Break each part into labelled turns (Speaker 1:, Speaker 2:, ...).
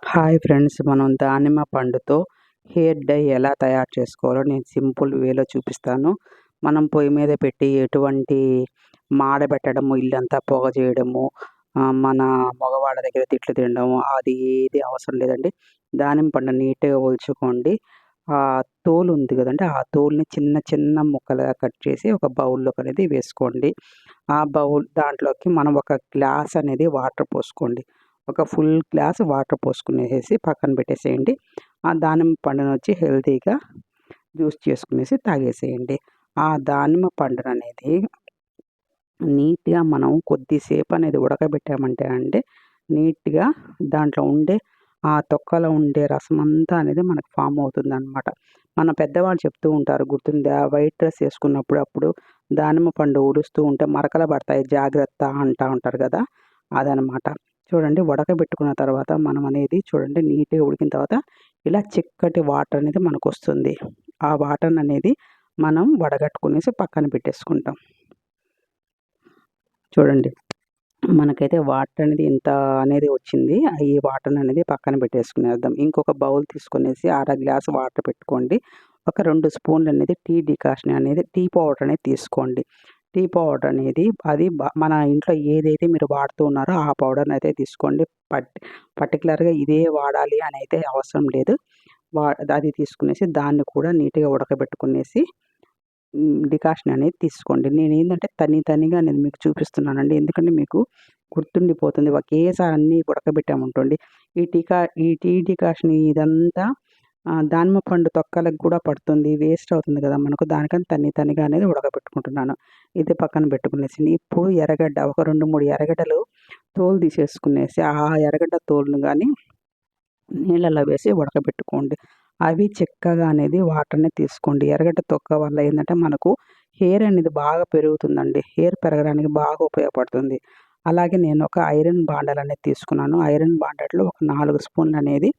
Speaker 1: Hi friends, మనం దానిమ్మ పండుతో hair dye ఎలా తయారు చేసుకోవాలో నేను సింపుల్ వేలో చూపిస్తాను. మనం పొయ్యి మీద పెట్టి ఎటువంటి మాడబెట్టడము, ఇల్లంతా పొగ చేయడము, మన మగవాళ్ళ దగ్గర తిట్లు తినడము అది ఏది అవసరం లేదండి. దానిమ్మ పండు నీట్‌గా ఒలుచుకోండి. తోలు ఉంది కదండీ! ఆ తోలుని చిన్న చిన్న ముక్కలుగా కట్ చేసి ఒక బౌల్‌లోకి అనేది వేసుకోండి. ఆ బౌల్ దాంట్లోకి మనం ఒక గ్లాస్ అనేది వాటర్ పోసుకోండి. ఒక ఫుల్ గ్లాస్ వాటర్ పోసుకునేసేసి పక్కన పెట్టేసేయండి. ఆ దానిమ్మ పండునొచ్చి హెల్తీగా జ్యూస్ చేసుకునేసి తాగేసేయండి. ఆ దానిమ్మ పండుననేది నీట్‌గా మనం కొద్దిసేపు అనేది ఉడకబెట్టామంటే అండి, నీట్‌గా దాంట్లో ఉండే ఆ తొక్కలో ఉండే రసమంతా అనేది మనకు ఫార్మ్ అవుతుందనమాట. మన పెద్దవాళ్ళు చెప్తూ ఉంటారు, గుర్తుందా? వైట్ డ్రెస్ ఏసుకున్నప్పుడు అప్పుడు దానిమ్మ పండు ఊడుస్తూ ఉంటే మరకలు పడతాయి జాగ్రత్త అంటా ఉంటారు కదా! అదనమాట. చూడండి, ఉడకబెట్టుకున్న తర్వాత మనం అనేది చూడండి నీట్‌గా ఉడికిన తర్వాత ఇలా చిక్కటి వాటర్ అనేది మనకొస్తుంది. ఆ వాటర్‌ననేది మనం వడగట్టుకునేసి పక్కన పెట్టేసుకుంటాం. చూడండి, మనకైతే వాటర్ అనేది ఇంత అనేది వచ్చింది. ఈ వాటర్‌ననేది పక్కన పెట్టేసుకునేద్దాం. ఇంకొక బౌల్ తీసుకొనేసి అర గ్లాస్ వాటర్ పెట్టుకోండి. ఒక 2 స్పూన్‌లనేది టీ డికాషన్ అనేది టీ పౌడర్ అనేది తీసుకోండి. టీ పౌడర్ అనేది అది మన ఇంట్లో ఏదైతే మీరు వాడుతూ ఉన్నారో ఆ పౌడర్‌నయితే తీసుకోండి. పర్టిక్యులర్‌గా ఇదే వాడాలి అని అయితే అవసరం లేదు. వా అది తీసుకునేసి దాన్ని కూడా నీట్‌గా ఉడకబెట్టుకునేసి డికాషన్ అనేది తీసుకోండి. నేనేందంటే తనిగా నేను మీకు చూపిస్తున్నానండి. ఎందుకంటే మీకు గుర్తుండిపోతుంది. ఒకేసారి అన్నీ ఉడకబెట్టామనుకోండి, ఈ టీ డికాషన్ ఇదంతా దానిమ్మ పండు తొక్కలకు కూడా పడుతుంది. వేస్ట్ అవుతుంది కదా మనకు. దానికని తనిగా అనేది ఉడకబెట్టుకుంటున్నాను. ఇది పక్కన పెట్టుకునేసి, ఇప్పుడు ఎర్రగడ్డ ఒక 2, 3 ఎర్రగడ్డలు తోలు తీసేసుకునేసి, ఆ ఎర్రగడ్డ తోలును గాని నీళ్ళలో వేసి ఉడకబెట్టుకోండి. అవి చిక్కగా అనేది వాటర్‌ని తీసుకోండి. ఎర్రగడ్డ తొక్క వల్ల ఏందంటే మనకు హెయిర్ అనేది బాగా పెరుగుతుందండి. హెయిర్ పెరగడానికి బాగా ఉపయోగపడుతుంది. అలాగే నేను ఒక ఐరన్ బాండల్ అనేది తీసుకున్నాను. ఐరన్ బాండల్‌లో ఒక 4 స్పూన్లు అనేది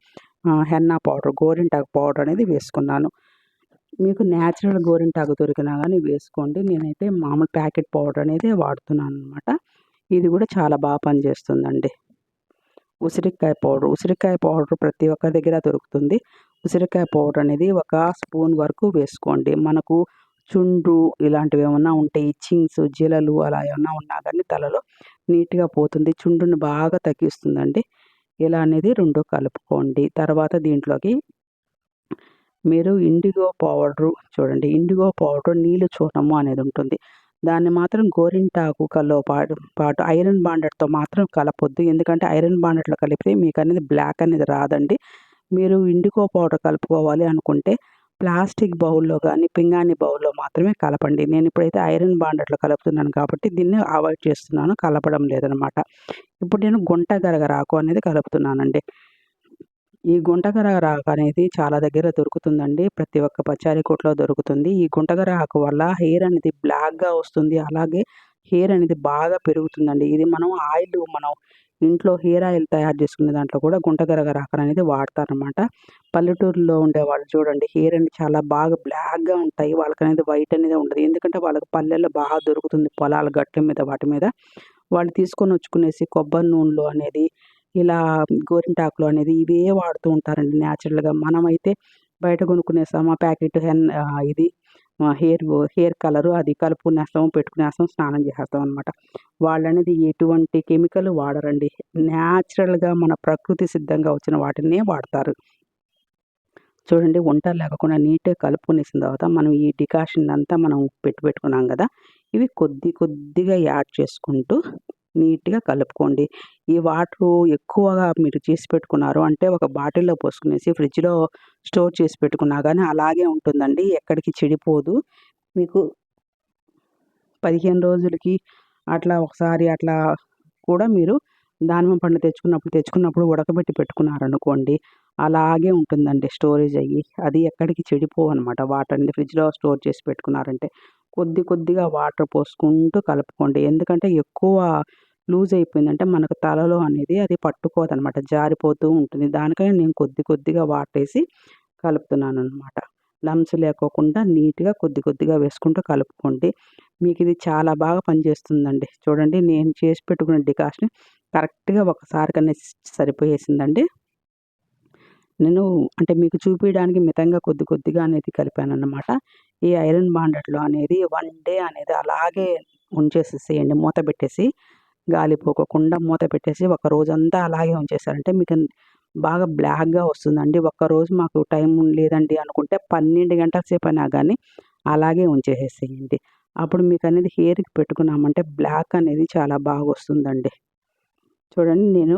Speaker 1: హెన్నా పౌడర్, గోరింటాకు పౌడర్ అనేది వేసుకున్నాను. మీకు నేచురల్ గోరింటాకు దొరికినా గాని వేసుకోండి. నేనైతే మామూలు ప్యాకెట్ పౌడర్ అనేది వాడుతున్నాననమాట. ఇది కూడా చాలా బాగా పనిచేస్తుందండి. ఉసిరికాయ పౌడర్ ప్రతి ఒక్కరి దగ్గర దొరుకుతుంది. ఉసిరికాయ పౌడర్ అనేది ఒక స్పూన్ వరకు వేసుకోండి. మనకు చుండ్రు ఇలాంటివి ఏమన్నా ఉంటే ఇచ్చింగ్స్, జిలలు అలా ఏమన్నా ఉన్నా గానీ తలలో నీట్‌గా పోతుంది. చుండ్రుని బాగా తగ్గిస్తుందండి. ఇలా అనేది 2 కలుపుకోండి. తర్వాత దీంట్లోకి మీరు ఇండిగో పౌడర్ నీళ్ళు చూర్ణము అనేది ఉంటుంది. దాన్ని మాత్రం గోరింటాకులో పాటు ఐరన్ బాండెడ్‌తో మాత్రం కలపొద్దు. ఎందుకంటే ఐరన్ బాండెడ్‌లో కలిపితే మీకనేది బ్లాక్ అనేది రాదండి. మీరు ఇండిగో పౌడర్ కలుపుకోవాలి అనుకుంటే ప్లాస్టిక్ బౌల్‌లో గానీ, పింగాణీ బౌల్‌లో మాత్రమే కలపండి. నేనిప్పుడైతే ఐరన్ బాండెడ్‌లో కలుపుతున్నాను కాబట్టి దీన్ని అవాయిడ్ చేస్తున్నాను. కలపడం లేదనమాట. ఇప్పుడు నేను గుంట గరగరాకు అనేది కలుపుతున్నానండి. ఈ గుంటగరగర ఆకు అనేది చాలా దగ్గర దొరుకుతుందండి. ప్రతి ఒక్క పచారీ కొట్టులో దొరుకుతుంది. ఈ గుంటగర ఆకు వల్ల హెయిర్ అనేది బ్లాక్‌గా వస్తుంది. అలాగే హెయిర్ అనేది బాగా పెరుగుతుందండి. ఇది మనం ఇంట్లో హెయిర్ ఆయిల్ తయారు చేసుకునే దాంట్లో కూడా గుంటగరగర ఆకుననేది వాడతారనమాట. పల్లెటూరులో ఉండేవాళ్ళు చూడండి, హెయిర్ అనేది చాలా బాగా బ్లాక్‌గా ఉంటాయి. వాళ్ళకనేది వైట్ అనేది ఉండదు. ఎందుకంటే వాళ్ళకి పల్లెల్లో బాగా దొరుకుతుంది. పొలాల గట్ల మీద వాటి మీద. వాళ్ళు తీసుకొనొచ్చుకునేసి కొబ్బరి నూనెలో అనేది ఇలా గోరింటాకులు అనేది ఇవే వాడుతూ ఉంటారండి న్యాచురల్‌గా. మనమైతే బయట కొనుక్కునేస్తాం. ఆ ప్యాకెట్ ఇది హెయిర్ కలరు అది కలుపుకునేస్తాం, పెట్టుకునేస్తాం, స్నానం చేసేస్తాం అనమాట. వాళ్ళనేది ఎటువంటి కెమికల్ వాడరండి. న్యాచురల్‌గా మన ప్రకృతి సిద్ధంగా వచ్చిన వాటినే వాడతారు. చూడండి, వంటలు లేకుండా నీట్‌గా కలుపుకొనేసిన తర్వాత మనం ఈ డికాషన్ అంతా మనం పెట్టుకున్నాం గదా! ఇవి కొద్దిగా యాడ్ చేసుకుంటూ నీట్‌గా కలుపుకోండి. ఈ వాటరు ఎక్కువగా మీరు చేసి పెట్టుకున్నారు అంటే ఒక బాటిల్‌లో పోసుకునేసి ఫ్రిడ్జ్‌లో స్టోర్ చేసి పెట్టుకున్నా గానీ అలాగే ఉంటుందండి. ఎక్కడికి చెడిపోదు. మీకు 15 రోజులకి అట్లా ఒకసారి అట్లా కూడా మీరు దానిమ్మ పండు తెచ్చుకున్నప్పుడు ఉడకబెట్టి పెట్టుకున్నారనుకోండి, అలాగే ఉంటుందండి స్టోరేజ్ అయ్యి. అది ఎక్కడికి చెడిపోవనమాట. వాటర్ అనేది ఫ్రిడ్జ్‌లో స్టోర్ చేసి పెట్టుకున్నారంటే. కొద్దిగా వాటర్ పోసుకుంటూ కలుపుకోండి. ఎందుకంటే ఎక్కువ లూజ్ అయిపోయిందంటే మనకు తలలో అనేది అది పట్టుకోదనమాట. జారిపోతూ ఉంటుంది. దానికని నేను కొద్దిగా వాటరేసి కలుపుతున్నాననమాట. లంప్స్ లేకోకుండా నీట్‌గా కొద్దిగా వేసుకుంటూ కలుపుకోండి. మీకిది చాలా బాగా పనిచేస్తుందండి. చూడండి, నేను చేసి పెట్టుకున్న డికాషన్ కరెక్ట్‌గా ఒకసారికనే సరిపోయేసిందండి. నేను అంటే మీకు చూపియడానికి మితంగా కొద్దిగా అనేది కలిపానన్నమాట. ఈ ఐరన్ బాండెడ్‌లో అనేది 1 డే అనేది అలాగే ఉంచేసేసేయండి మూత పెట్టేసి. గాలి పోకోకుండా మూత పెట్టేసి ఒక రోజంతా అలాగే ఉంచేసారంటే మీకు బాగా బ్లాక్‌గా వస్తుందండి. ఒక్కరోజు మాకు టైం లేదండి అనుకుంటే 12 గంటల సేపైనా గానీ అలాగే ఉంచేసేసేయండి. అప్పుడు మీకనేది హెయిర్‌కి పెట్టుకున్నామంటే బ్లాక్ అనేది చాలా బాగొస్తుందండి. చూడండి నేను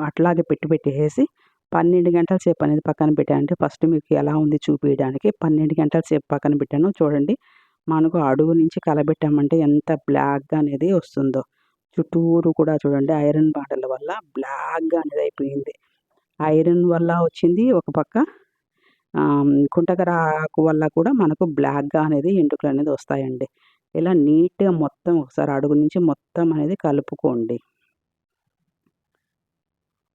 Speaker 1: అట్లాగే పెట్టేసేసి 12 గంటల సేపు అనేది పక్కన పెట్టానంటే ఫస్ట్ మీకు ఎలా ఉంది చూపియడానికి 12 గంటల సేపు పక్కన పెట్టాను. చూడండి మనకు అడుగు నుంచి కలబెట్టామంటే ఎంత బ్లాక్‌గా అనేది వస్తుందో. చుట్టూరు కూడా చూడండి ఐరన్ బాండల వల్ల బ్లాక్‌గా అనేది అయిపోయింది. ఐరన్ వల్ల వచ్చింది ఒక పక్క కుంటకర ఆకు వల్ల కూడా మనకు బ్లాక్‌గా అనేది ఎంటుకలనేది వస్తాయండి. ఇలా నీట్‌గా మొత్తం ఒకసారి అడుగు నుంచి మొత్తం అనేది కలుపుకోండి.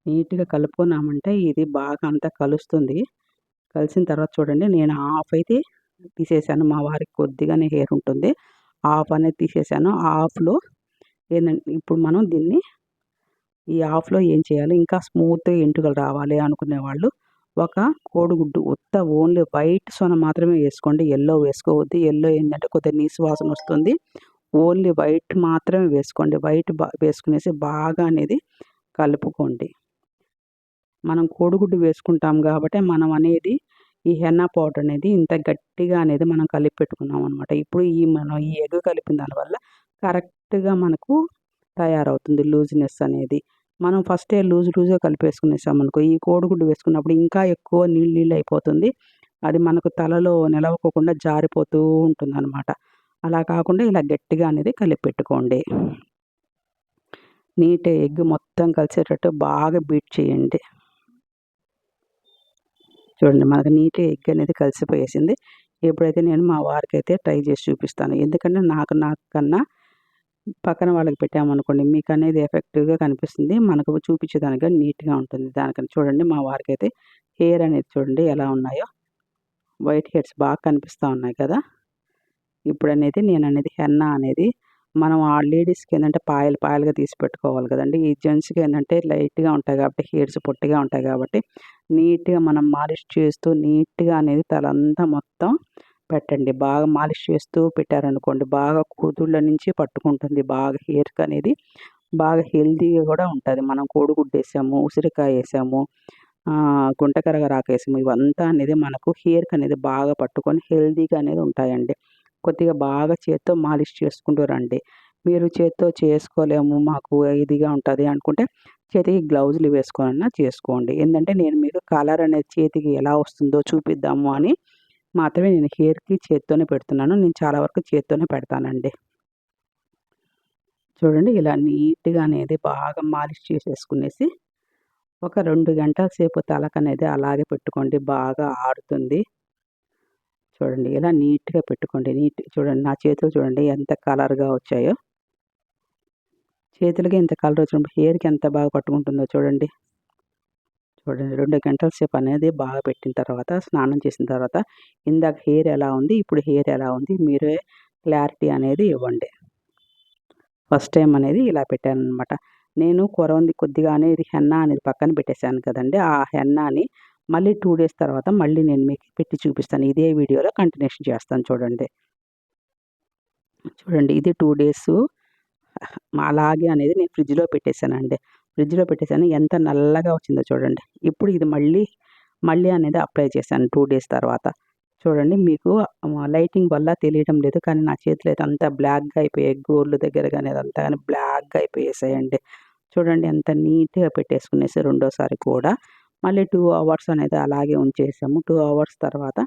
Speaker 1: నీట్‌గా కలుపుకున్నామంటే ఇది బాగా అంతా కలుస్తుంది. కలిసిన తర్వాత చూడండి నేను హాఫ్ అయితే తీసేసాను. మా వారికి కొద్దిగానే హెయిర్ ఉంటుంది. హాఫ్ అనేది తీసేసాను. హాఫ్‌లో ఏందంటే ఇప్పుడు మనం దీన్ని ఈ హాఫ్‌లో ఏం చేయాలి ఇంకా స్మూత్‌గా ఎంటుకలు రావాలి అనుకునేవాళ్ళు ఒక కోడిగుడ్డు ఓన్లీ వైట్ సొన మాత్రమే వేసుకోండి. యెల్లో వేసుకోవద్దు. యెల్లో ఏంటంటే కొద్దిగా నీసు వాసన వస్తుంది. ఓన్లీ వైట్ మాత్రమే వేసుకోండి. వైట్ వేసుకునేసి బాగా అనేది కలుపుకోండి. మనం కోడిగుడ్డు వేసుకుంటాం కాబట్టి మనం అనేది ఈ హెన్నా పౌడర్ అనేది ఇంత గట్టిగా అనేది మనం కలిపి పెట్టుకున్నాం అనమాట. ఇప్పుడు మనం ఈ ఎగ్ కలిపిన దానివల్ల కరెక్ట్‌గా మనకు తయారవుతుంది లూజ్‌నెస్ అనేది. మనం ఫస్టే లూజ్‌గా కలిపేసుకునేసామనుకో ఈ కోడిగుడ్డు వేసుకున్నప్పుడు ఇంకా ఎక్కువ నీళ్ళు అయిపోతుంది. అది మనకు తలలో నిలవకోకుండా జారిపోతూ ఉంటుందనమాట. అలా కాకుండా ఇలా గట్టిగా అనేది కలిపి పెట్టుకోండి. ఎగ్ మొత్తం కలిసేటట్టు బాగా బీట్ చేయండి. చూడండి మనకు నీట్‌గా ఎగ్ అనేది కలిసిపోయేసింది. ఇప్పుడైతే నేను మా వారికైతే ట్రై చేసి చూపిస్తాను. ఎందుకంటే నాకన్నా పక్కన వాళ్ళకి పెట్టామనుకోండి మీకనేది ఎఫెక్టివ్‌గా కనిపిస్తుంది. మనకు చూపించేదానికి నీట్‌గా ఉంటుంది. దానికని చూడండి మా వారికైతే హెయిర్ అనేది చూడండి ఎలా ఉన్నాయో. వైట్ హెయిర్స్ బాగా కనిపిస్తా ఉన్నాయి కదా! ఇప్పుడనేది నేననేది హెన్నా అనేది మనం ఆ లేడీస్‌కి ఏందంటే పాయలుగా తీసి పెట్టుకోవాలి కదండీ! ఈ జెంట్స్‌కి ఏందంటే లైట్‌గా ఉంటాయి కాబట్టి హెయిర్స్ పొట్టిగా ఉంటాయి కాబట్టి నీట్‌గా మనం మాలిష్ చేస్తూ నీట్‌గా అనేది తలంతా మొత్తం పెట్టండి. బాగా మాలిష్ చేస్తూ పెట్టారనుకోండి బాగా కుదుళ్ళ నుంచి పట్టుకుంటుంది. బాగా హెయిర్‌కి అనేది బాగా హెల్తీగా కూడా ఉంటది. మనం కోడిగుడ్డేసాము, ఉసిరికాయేసాము, గుంటకరగరాకేసాము ఇవంతా అనేది మనకు హెయిర్‌కి అనేది బాగా పట్టుకొని హెల్తీగా అనేది ఉంటాయండి. కొద్దిగా బాగా చేత్తో మాలిష్ చేసుకుంటూ రండి. మీరు చేత్తో చేసుకోలేము మాకు ఇదిగా ఉంటది అనుకుంటే చేతికి గ్లౌజులు వేసుకొనన్నా చేసుకోండి. ఏందంటే నేను మీకు కలర్ అనేది చేతికి ఎలా వస్తుందో చూపిద్దాము అని మాత్రమే నేను హెయిర్‌కి చేత్తోనే పెడుతున్నాను. నేను చాలా వరకు చేత్తోనే పెడతానండి. చూడండి ఇలా నీట్‌గా అనేది బాగా మాలిష్ చేసేసుకునేసి ఒక 2 గంటల సేపు తలకనేది అలాగే పెట్టుకోండి. బాగా ఆరుతుంది. చూడండి ఇలా నీట్‌గా పెట్టుకోండి. చూడండి నా చేతులు చూడండి ఎంత కలర్‌గా వచ్చాయో. చేతులకి ఇంత కలర్ వచ్చినప్పుడు హెయిర్‌కి ఎంత బాగా పట్టుకుంటుందో చూడండి. చూడండి 2 గంటల సేపు అనేది బాగా పెట్టిన తర్వాత స్నానం చేసిన తర్వాత ఇందాక హెయిర్ ఎలా ఉంది? ఇప్పుడు హెయిర్ ఎలా ఉంది? మీరే క్లారిటీ అనేది ఇవ్వండి. ఫస్ట్ టైమ్ అనేది ఇలా పెట్టాననమాట. నేను కొద్దిగా అనేది హెన్నా అనేది పక్కన పెట్టేసాను కదండీ! ఆ హెన్నాని మళ్ళీ 2 డేస్ తర్వాత మళ్ళీ నేను మీకు పెట్టి చూపిస్తాను. ఇదే వీడియోలో కంటిన్యూషన్ చేస్తాను చూడండి. చూడండి ఇది 2 డేసు అలాగే అనేది నేను ఫ్రిడ్జ్‌లో పెట్టేసానండి. ఫ్రిడ్జ్‌లో పెట్టేసాను. ఎంత నల్లగా వచ్చిందో చూడండి. ఇప్పుడు ఇది మళ్ళీ అనేది అప్లై చేశాను 2 డేస్ తర్వాత. చూడండి మీకు లైటింగ్ వల్ల తెలియడం లేదు. కానీ నా చేతులు అయితే అంతా బ్లాక్‌గా అయిపోయాయి. గోర్లు దగ్గర గాని అదంతా గాని బ్లాక్‌గా అయిపోయేసాయండి. చూడండి ఎంత నీట్‌గా పెట్టేసుకునేసి రెండోసారి కూడా మళ్ళీ 2 అవర్స్ అనేది అలాగే ఉంచేసాము. 2 అవర్స్ తర్వాత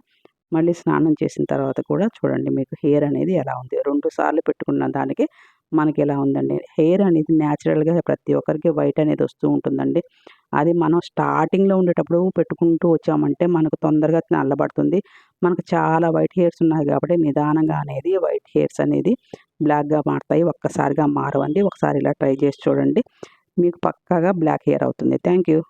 Speaker 1: మళ్ళీ స్నానం చేసిన తర్వాత కూడా చూడండి మీకు హెయిర్ అనేది ఎలా ఉంది. 2 సార్లు పెట్టుకున్న దానికి మనకెలా ఉందండి. హెయిర్ అనేది న్యాచురల్‌గా ప్రతి ఒక్కరికి వైట్ అనేది వస్తూ ఉంటుందండి. అది మనం స్టార్టింగ్‌లో ఉండేటప్పుడు పెట్టుకుంటూ వచ్చామంటే మనకు తొందరగా నల్లబడుతుంది. మనకు చాలా వైట్ హెయిర్స్ ఉన్నాయి కాబట్టి నిదానంగా అనేది వైట్ హెయిర్స్ అనేది బ్లాక్‌గా మారతాయి. ఒక్కసారిగా మారవండి. ఒకసారి ఇలా ట్రై చేసి చూడండి. మీకు పక్కాగా బ్లాక్ హెయిర్ అవుతుంది. Thank you.